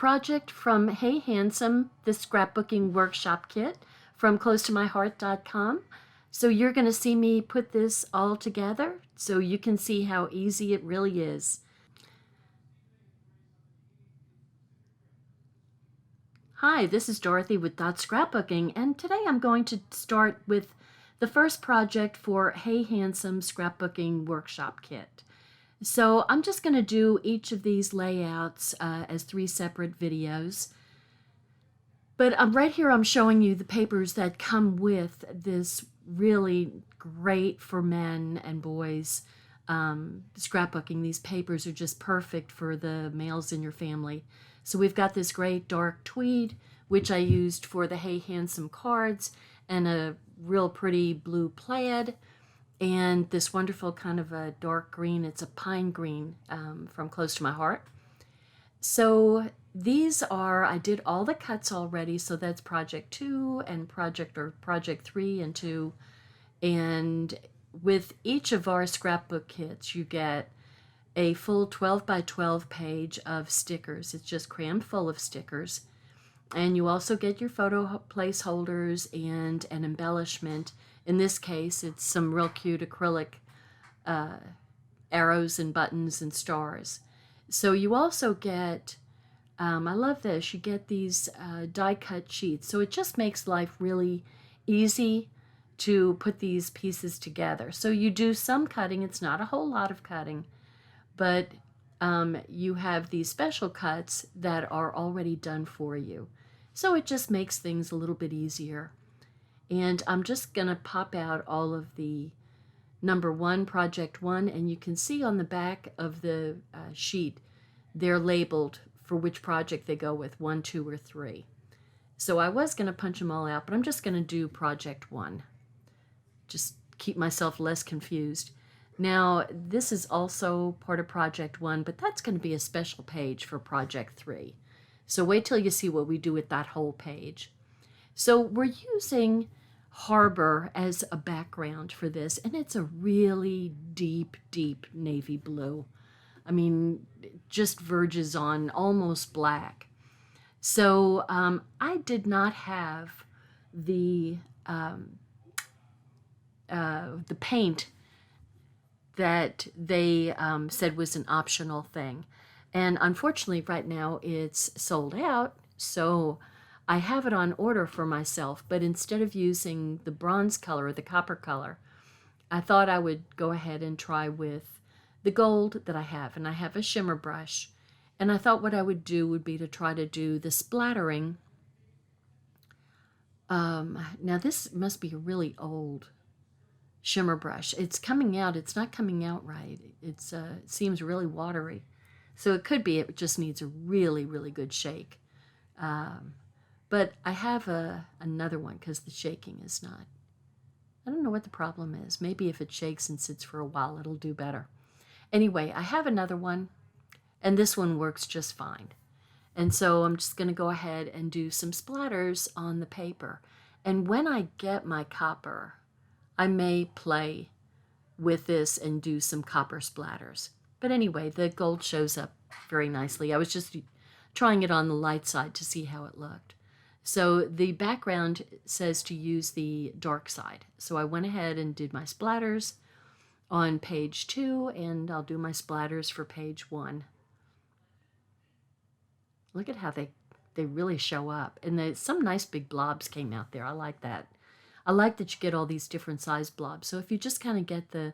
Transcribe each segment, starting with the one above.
project from Hey Handsome, the scrapbooking workshop kit from closetomyheart.com. So you're going to see me put this all together so you can see how easy it really is. Hi, this is Dorothy with Dot Scrapbooking, and today I'm going to start with the first project for Hey Handsome scrapbooking workshop kit. So I'm just going to do each of these layouts as 3 separate videos. But right here I'm showing you the papers that come with this really great for men and boys scrapbooking. These papers are just perfect for the males in your family. So we've got this great dark tweed, which I used for the Hey Handsome cards, and a real pretty blue plaid, and this wonderful kind of a dark green. It's a pine green from Close to My Heart. So these are, I did all the cuts already, so that's project 2 and project 3 and 2. And with each of our scrapbook kits, you get a full 12 by 12 page of stickers. It's just crammed full of stickers. And you also get your photo placeholders and an embellishment. In this case, it's some real cute acrylic arrows and buttons and stars. So you also get, I love this, you get these die cut sheets. So it just makes life really easy to put these pieces together. So you do some cutting. It's not a whole lot of cutting, but you have these special cuts that are already done for you. So it just makes things a little bit easier. And I'm just going to pop out all of the number 1, project 1, and you can see on the back of the sheet, they're labeled for which project they go with, 1, 2, or 3. So I was going to punch them all out, but I'm just going to do project 1. Just keep myself less confused. Now, this is also part of project 1, but that's going to be a special page for project 3. So wait till you see what we do with that whole page. So we're using Harbour as a background for this, and it's a really deep, deep navy blue. I mean, it just verges on almost black. So I did not have the paint that they said was an optional thing. And unfortunately, right now it's sold out, so I have it on order for myself, but instead of using the bronze color or the copper color, I thought I would go ahead and try with the gold that I have, and I have a shimmer brush. And I thought what I would do would be to try to do the splattering. Now this must be a really old shimmer brush. It's coming out, it's not coming out right. It seems really watery. So it could be it just needs a really, really good shake. But I have another one because the shaking is not, I don't know what the problem is. Maybe if it shakes and sits for a while, it'll do better. Anyway, I have another one, and this one works just fine. And so I'm just going to go ahead and do some splatters on the paper. And when I get my copper, I may play with this and do some copper splatters. But anyway, the gold shows up very nicely. I was just trying it on the light side to see how it looked. So the background says to use the dark side. So I went ahead and did my splatters on page 2, and I'll do my splatters for page 1. Look at how they really show up. And some nice big blobs came out there. I like that. I like that you get all these different size blobs. So if you just kind of get the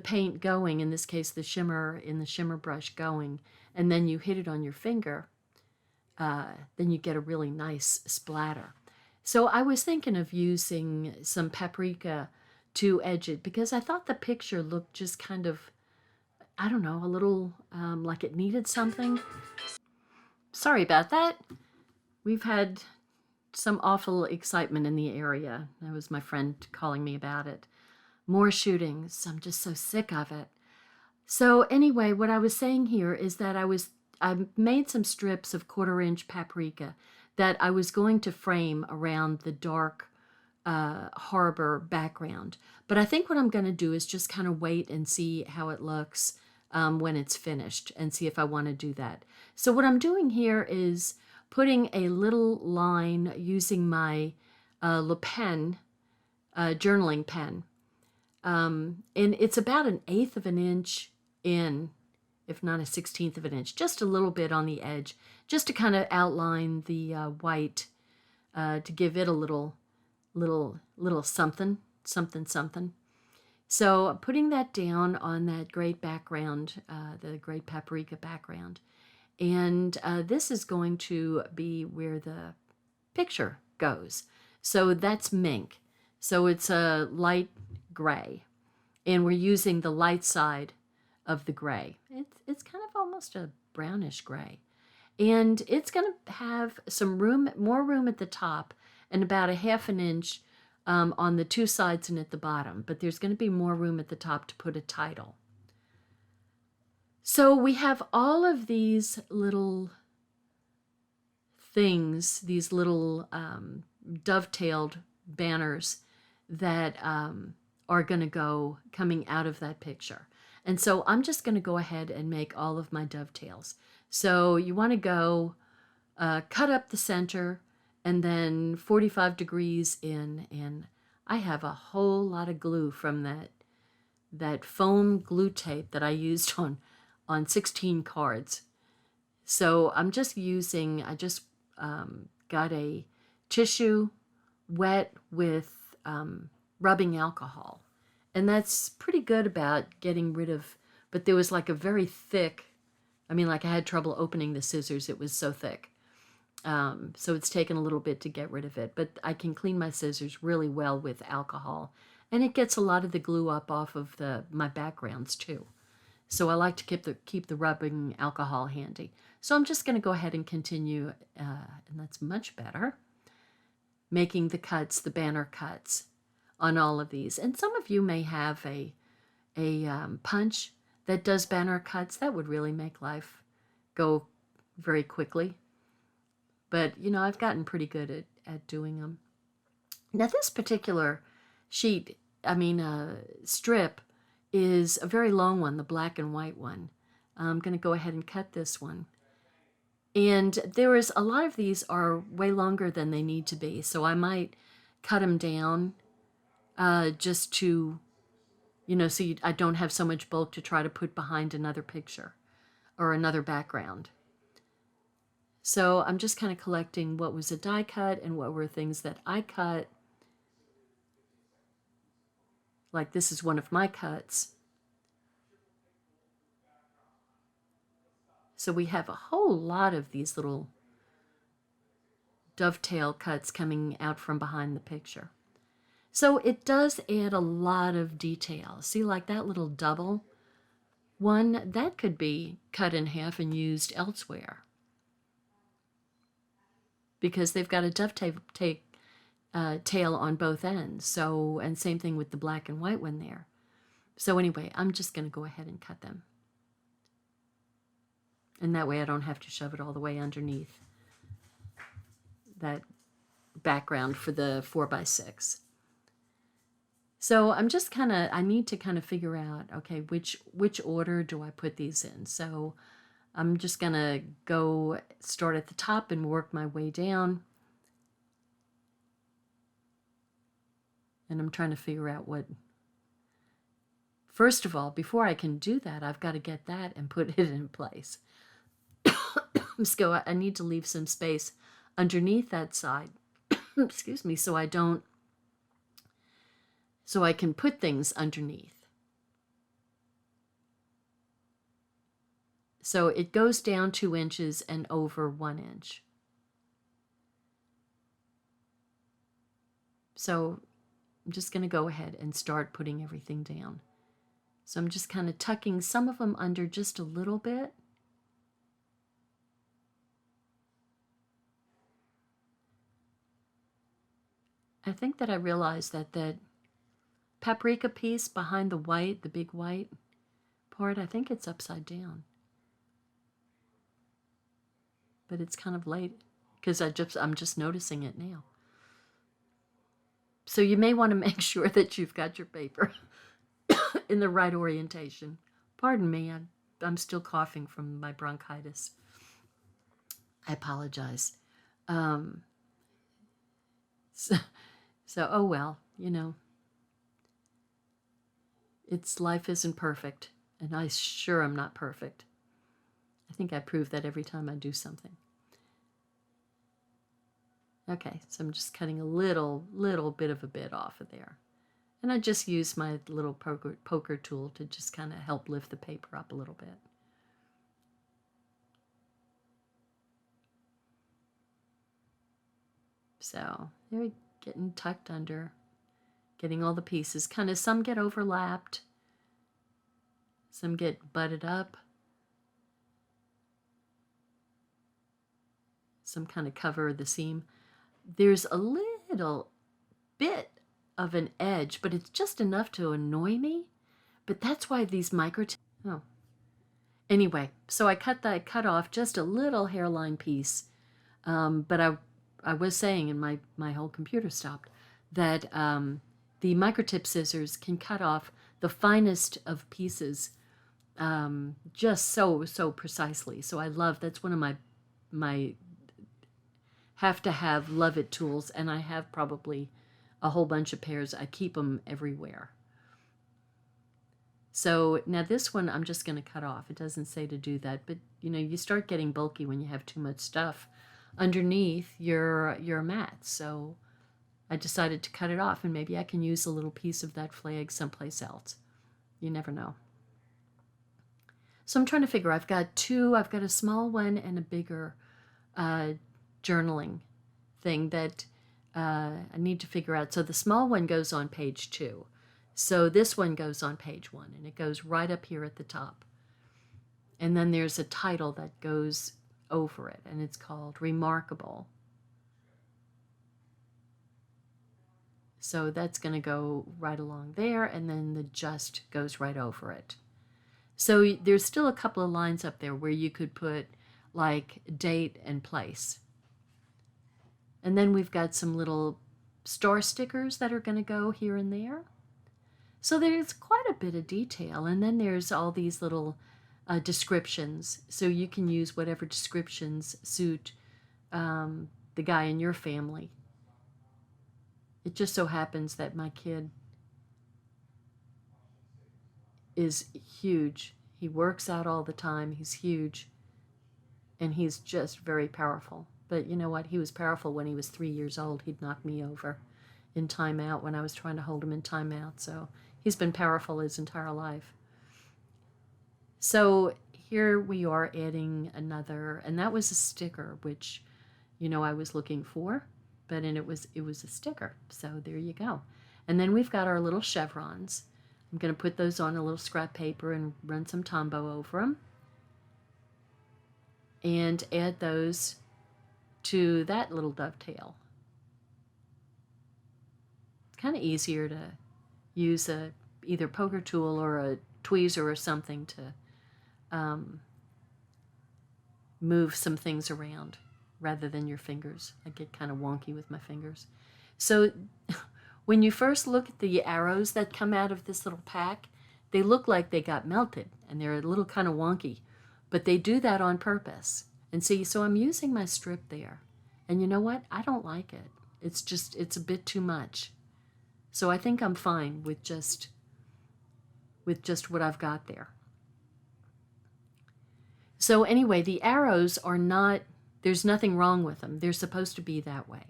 paint going, in this case the shimmer in the shimmer brush going, and then you hit it on your finger, then you get a really nice splatter. So I was thinking of using some paprika to edge it because I thought the picture looked just kind of, I don't know, a little like it needed something. Sorry about that. We've had some awful excitement in the area. That was my friend calling me about it. More shootings. I'm just so sick of it. So anyway, what I was saying here is that I made some strips of 1/4-inch paprika that I was going to frame around the dark Harbour background. But I think what I'm going to do is just kind of wait and see how it looks when it's finished and see if I want to do that. So what I'm doing here is putting a little line using my Le Pen journaling pen. And it's about 1/8 of an inch in, if not 1/16 of an inch, just a little bit on the edge, just to kind of outline the white, to give it a little something, something, something. So putting that down on that great background, the great paprika background. And this is going to be where the picture goes. So that's Mink. So it's a light gray. And we're using the light side of the gray. It's kind of almost a brownish gray. And it's going to have some room, more room at the top, and about 1/2 an inch on the two sides and at the bottom. But there's going to be more room at the top to put a title. So we have all of these little things, these little dovetailed banners that are going to go coming out of that picture. And so I'm just going to go ahead and make all of my dovetails. So you want to go cut up the center and then 45 degrees in. And I have a whole lot of glue from that foam glue tape that I used on 16 cards. So I'm just using, I just got a tissue wet with rubbing alcohol. And that's pretty good about getting rid of, but there was like a very thick, I mean, like I had trouble opening the scissors. It was so thick. So it's taken a little bit to get rid of it, but I can clean my scissors really well with alcohol. And it gets a lot of the glue up off of my backgrounds too. So I like to keep the rubbing alcohol handy. So I'm just going to go ahead and continue, and that's much better, making the cuts, the banner cuts on all of these. And some of you may have a punch that does banner cuts. That would really make life go very quickly. But, you know, I've gotten pretty good at doing them. Now this particular sheet, strip, is a very long one, the black and white one. I'm going to go ahead and cut this one. And there is a lot of these are way longer than they need to be, so I might cut them down just to, so I don't have so much bulk to try to put behind another picture or another background. So I'm just kind of collecting what was a die cut and what were things that I cut. Like this is one of my cuts. So we have a whole lot of these little dovetail cuts coming out from behind the picture. So it does add a lot of detail. See, like that little double one, that could be cut in half and used elsewhere, because they've got a dovetail tail on both ends. So, and same thing with the black and white one there. So anyway, I'm just going to go ahead and cut them. And that way I don't have to shove it all the way underneath that background for the 4x6. So I'm just I need to kind of figure out, okay, which order do I put these in? So I'm just going to go start at the top and work my way down. And I'm trying to figure out what, first of all, before I can do that, I've got to get that and put it in place. So I need to leave some space underneath that side, excuse me, so I can put things underneath. So it goes down 2 inches and over 1 inch. So I'm just going to go ahead and start putting everything down. So I'm just kind of tucking some of them under just a little bit. I think that I realized that paprika piece behind the white, the big white part, I think it's upside down. But it's kind of late because I'm just noticing it now. So you may want to make sure that you've got your paper in the right orientation. Pardon me, I'm still coughing from my bronchitis. I apologize. Um, so, oh well, you know, life isn't perfect, and I sure am not perfect. I think I prove that every time I do something. Okay, so I'm just cutting a little bit of a bit off of there. And I just use my little poker tool to just kind of help lift the paper up a little bit. So they're getting tucked under, getting all the pieces. Kind of some get overlapped, some get butted up, some kind of cover the seam. There's a little bit of an edge, but it's just enough to annoy me. But that's why these oh. Anyway, so I cut off just a little hairline piece. But I was saying, and my whole computer stopped, that the microtip scissors can cut off the finest of pieces just so precisely. So I love, that's one of my have to have love it tools, and I have probably a whole bunch of pairs. I keep them everywhere. So now this one I'm just going to cut off. It doesn't say to do that, but you know, you start getting bulky when you have too much stuff underneath your mat. So I decided to cut it off, and maybe I can use a little piece of that flag someplace else. You never know. So I'm trying to figure, I've got a small one and a bigger journaling thing that I need to figure out. So the small one goes on page 2. So this one goes on page 1, and it goes right up here at the top. And then there's a title that goes over it, and it's called Remarkable. So that's going to go right along there, and then the just goes right over it. So there's still a couple of lines up there where you could put like date and place. And then we've got some little star stickers that are going to go here and there. So there's quite a bit of detail. And then there's all these little descriptions. So you can use whatever descriptions suit the guy in your family. It just so happens that my kid is huge. He works out all the time. He's huge. And he's just very powerful. But you know what? He was powerful when he was 3 years old. He'd knock me over in timeout when I was trying to hold him in timeout. So he's been powerful his entire life. So here we are adding another, and that was a sticker, which, you know, I was looking for, but it was a sticker. So there you go. And then we've got our little chevrons. I'm going to put those on a little scrap paper and run some Tombow over them. And add those to that little dovetail. It's kind of easier to use either poker tool or a tweezer or something to move some things around rather than your fingers. I get kind of wonky with my fingers. So when you first look at the arrows that come out of this little pack, they look like they got melted and they're a little kind of wonky, but they do that on purpose. And see, so I'm using my strip there. And you know what? I don't like it. It's a bit too much. So I think I'm fine with just what I've got there. So anyway, the arrows are not, there's nothing wrong with them. They're supposed to be that way.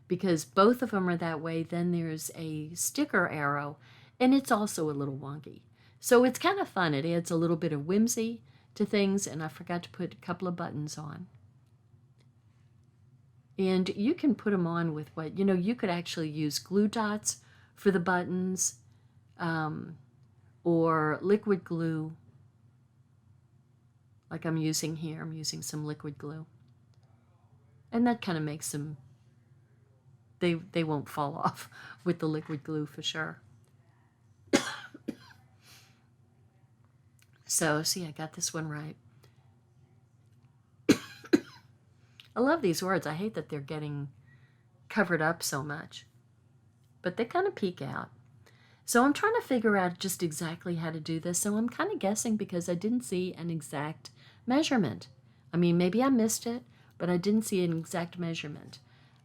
Because both of them are that way, then there's a sticker arrow, and it's also a little wonky. So it's kind of fun. It adds a little bit of whimsy to things, and I forgot to put a couple of buttons on. And you can put them on with what, you know, you could actually use glue dots for the buttons, or liquid glue, like I'm using here. I'm using some liquid glue. And that kind of makes them, they won't fall off with the liquid glue for sure. So, see, I got this one right. I love these words. I hate that they're getting covered up so much. But they kind of peek out. So I'm trying to figure out just exactly how to do this. So I'm kind of guessing because I didn't see an exact measurement. I mean, maybe I missed it, but I didn't see an exact measurement.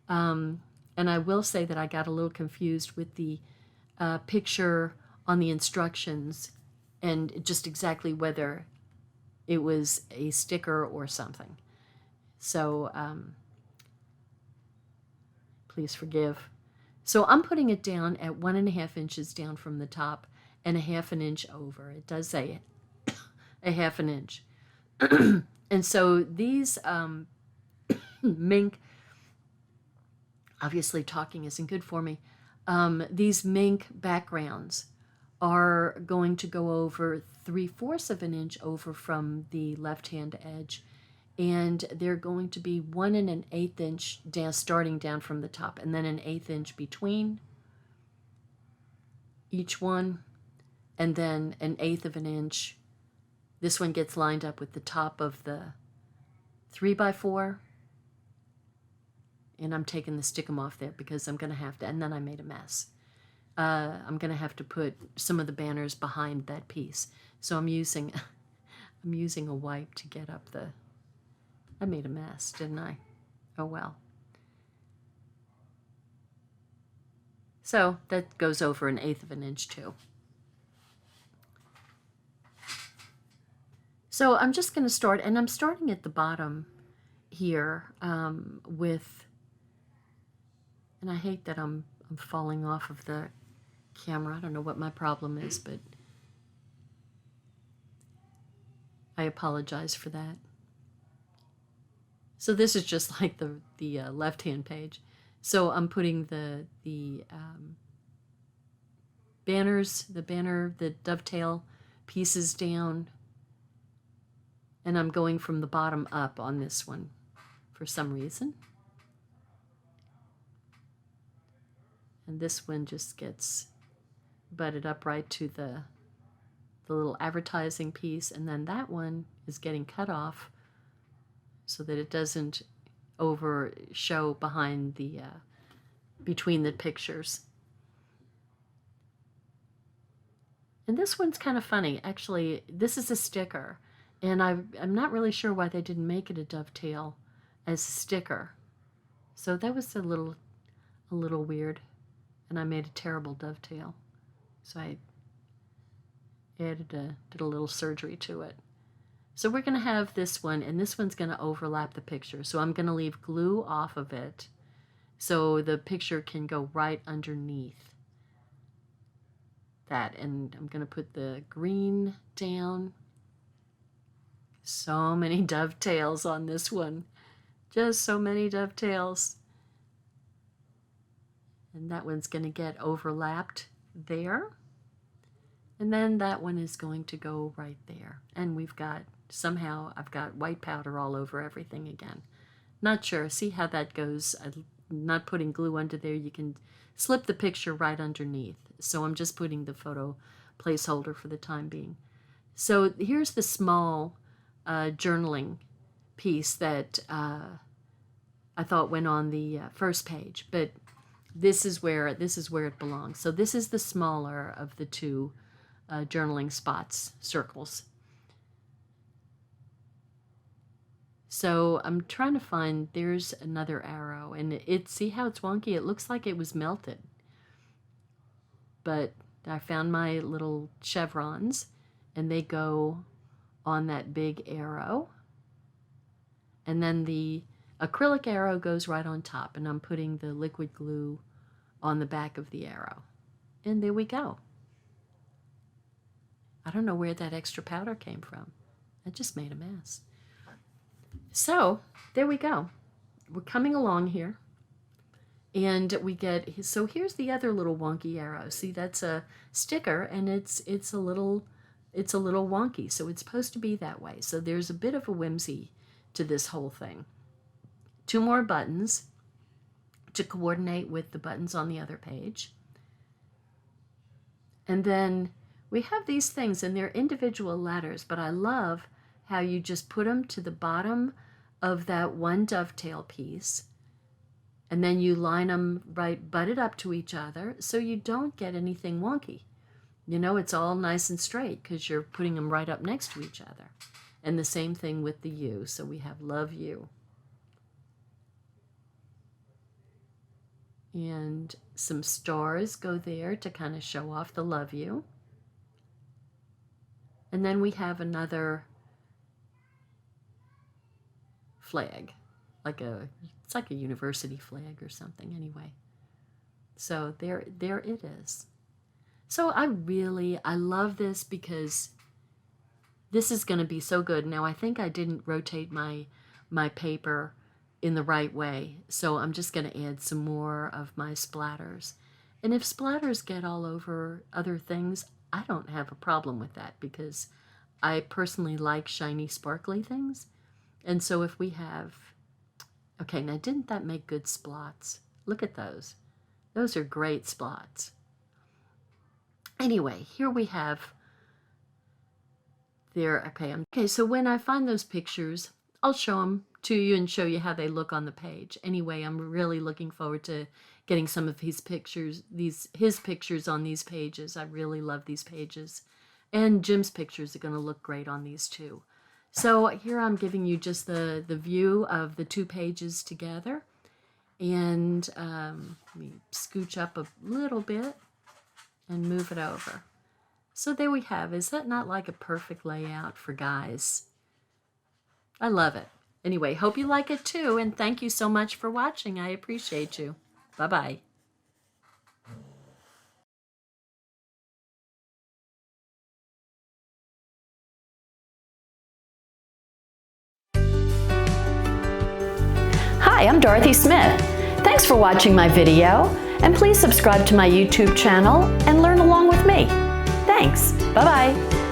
And I will say that I got a little confused with the picture on the instructions and just exactly whether it was a sticker or something. So please forgive. So I'm putting it down at 1.5 inches down from the top and 1/2 inch over. It does say 1/2 inch. And so these Mink, obviously talking isn't good for me, these Mink backgrounds are going to go over 3/4 of an inch over from the left-hand edge, and they're going to be 1 1/8 inch down, starting down from the top, and then 1/8 inch between each one, and then 1/8 of an inch. This one gets lined up with the top of the 3x4, and I'm taking the stickum off there because I'm going to have to, and then I made a mess. I'm going to have to put some of the banners behind that piece. So I'm using a wipe to get up the, I made a mess, didn't I? Oh well. So that goes over 1/8 of an inch too. So I'm just going to start, and I'm starting at the bottom here with, and I hate that I'm falling off of the camera. I don't know what my problem is, but I apologize for that. So this is just like the left-hand page. So I'm putting the banners, the dovetail pieces down, and I'm going from the bottom up on this one for some reason. And this one just gets butted up right to the little advertising piece, and then that one is getting cut off so that it doesn't over show behind the between the pictures. And this one's kind of funny. Actually, this is a sticker, and I'm not really sure why they didn't make it a dovetail as a sticker. So that was a little weird, and I made a terrible dovetail. So I did a little surgery to it. So we're going to have this one, and this one's going to overlap the picture. So I'm going to leave glue off of it so the picture can go right underneath that. And I'm going to put the green down. So many dovetails on this one. Just so many dovetails. And that one's going to get overlapped there. And then that one is going to go right there. And we've got, somehow I've got white powder all over everything again. Not sure. See how that goes. I'm not putting glue under there. You can slip the picture right underneath. So I'm just putting the photo placeholder for the time being. So here's the small journaling piece that I thought went on the first page. But this is where it belongs. So this is the smaller of the two journaling spots, circles. So I'm trying to find, there's another arrow, and see how it's wonky? It looks like it was melted. But I found my little chevrons, and they go on that big arrow. And then the acrylic arrow goes right on top, and I'm putting the liquid glue on the back of the arrow. And there we go. I don't know where that extra powder came from. I just made a mess. So there we go. We're coming along here. And we get, so here's the other little wonky arrow. See, that's a sticker, and it's a little wonky. So it's supposed to be that way. So there's a bit of a whimsy to this whole thing. 2 more buttons to coordinate with the buttons on the other page. And then we have these things, and they're individual letters, but I love how you just put them to the bottom of that one dovetail piece, and then you line them right butted up to each other so you don't get anything wonky. You know, it's all nice and straight because you're putting them right up next to each other. And the same thing with the U. So we have love you. And some stars go there to kind of show off the love you. And then we have another flag, it's like a university flag or something anyway. So there it is. So I love this because this is going to be so good. Now I think I didn't rotate my paper in the right way, so I'm just going to add some more of my splatters. And if splatters get all over other things, I don't have a problem with that because I personally like shiny, sparkly things. And so if we have, okay, now didn't that make good splots? Look at those. Those are great splots. Anyway, here we have there. Okay, so when I find those pictures, I'll show them to you and show you how they look on the page. Anyway, I'm really looking forward to getting some of his pictures on these pages. I really love these pages. And Jim's pictures are going to look great on these too. So here I'm giving you just the view of the two pages together. And let me scooch up a little bit and move it over. So there we have. Is that not like a perfect layout for guys? I love it. Anyway, hope you like it too, and thank you so much for watching. I appreciate you. Bye-bye. Hi, I'm Dorothy Smith. Thanks for watching my video, and please subscribe to my YouTube channel and learn along with me. Thanks. Bye-bye.